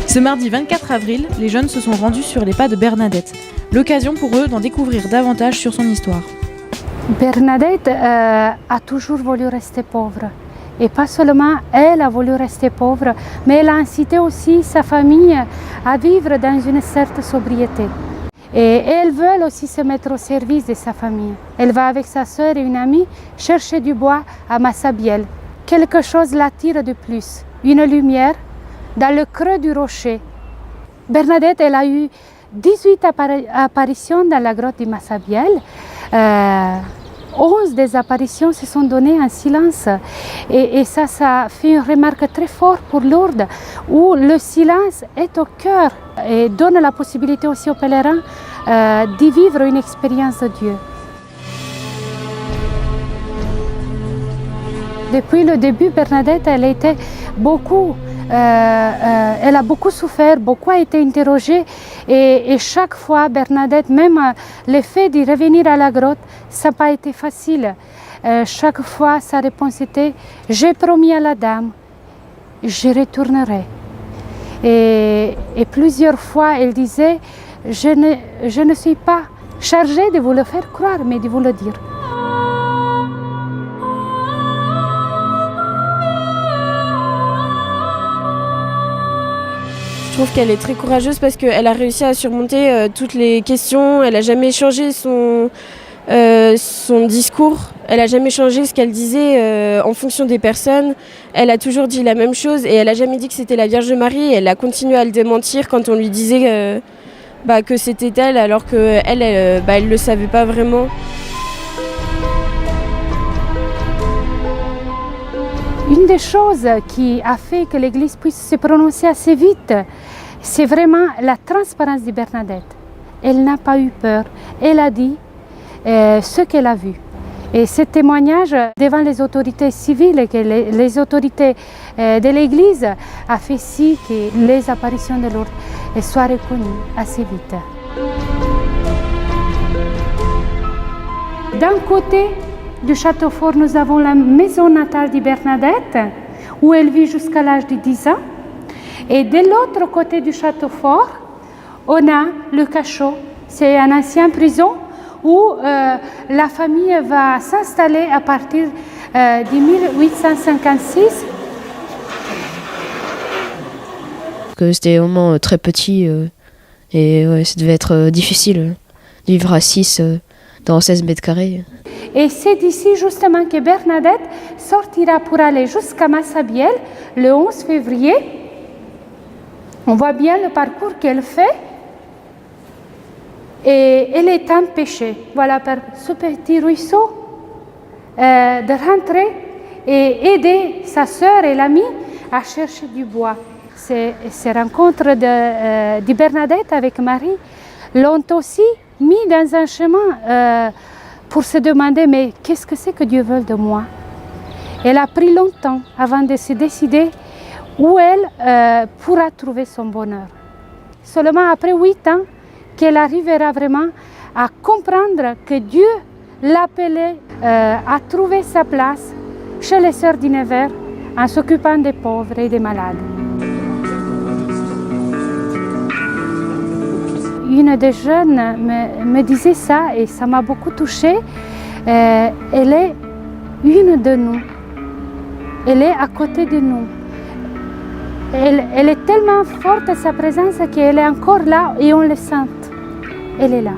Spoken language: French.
Ce mardi 24 avril, les jeunes se sont rendus sur les pas de Bernadette. L'occasion pour eux d'en découvrir davantage sur son histoire. Bernadette a toujours voulu rester pauvre. Et pas seulement elle a voulu rester pauvre, mais elle a incité aussi sa famille à vivre dans une certaine sobriété. Et elles veulent aussi se mettre au service de sa famille. Elle va avec sa sœur et une amie chercher du bois à Massabielle. Quelque chose l'attire de plus, une lumière dans le creux du rocher. Bernadette, elle a eu 18 apparitions dans la grotte de Massabielle. 11 des apparitions se sont données en silence. Et ça fait une remarque très forte pour Lourdes, où le silence est au cœur et donne la possibilité aussi aux pèlerins d'y vivre une expérience de Dieu. Depuis le début, Bernadette, elle a beaucoup souffert, beaucoup a été interrogée et chaque fois, Bernadette, même le fait de revenir à la grotte, ça n'a pas été facile. Chaque fois, sa réponse était « J'ai promis à la dame, je retournerai ». Et plusieurs fois, elle disait « Je ne suis pas chargée de vous le faire croire, mais de vous le dire ». Je trouve qu'elle est très courageuse parce qu'elle a réussi à surmonter toutes les questions. Elle n'a jamais changé son discours. Elle n'a jamais changé ce qu'elle disait en fonction des personnes. Elle a toujours dit la même chose et elle n'a jamais dit que c'était la Vierge Marie. Elle a continué à le démentir quand on lui disait que c'était elle alors qu'elle elle ne le savait pas vraiment. Une des choses qui a fait que l'Église puisse se prononcer assez vite, c'est vraiment la transparence de Bernadette. Elle n'a pas eu peur, elle a dit ce qu'elle a vu. Et ce témoignage devant les autorités civiles et que les autorités de l'Église a fait si que les apparitions de Lourdes soient reconnues assez vite. D'un côté du château fort, nous avons la maison natale de Bernadette, où elle vit jusqu'à l'âge de 10 ans. Et de l'autre côté du château fort, on a le cachot. C'est une ancienne prison où la famille va s'installer à partir de 1856. C'était vraiment très petit et ouais, ça devait être difficile de vivre à 6 dans 16 mètres carrés. Et c'est d'ici justement que Bernadette sortira pour aller jusqu'à Massabielle le 11 février. On voit bien le parcours qu'elle fait. Et elle est empêchée, voilà, par ce petit ruisseau, de rentrer et aider sa sœur et l'amie à chercher du bois. Ces rencontres de Bernadette avec Marie l'ont aussi mis dans un chemin pour se demander mais qu'est-ce que c'est que Dieu veut de moi. Elle a pris longtemps avant de se décider où elle pourra trouver son bonheur. Seulement après 8 ans qu'elle arrivera vraiment à comprendre que Dieu l'appelait à trouver sa place chez les sœurs du Nevers en s'occupant des pauvres et des malades. Une des jeunes me disait ça et ça m'a beaucoup touchée. Elle est une de nous. Elle est à côté de nous. Elle est tellement forte, sa présence, qu'elle est encore là et on le sent. Elle est là.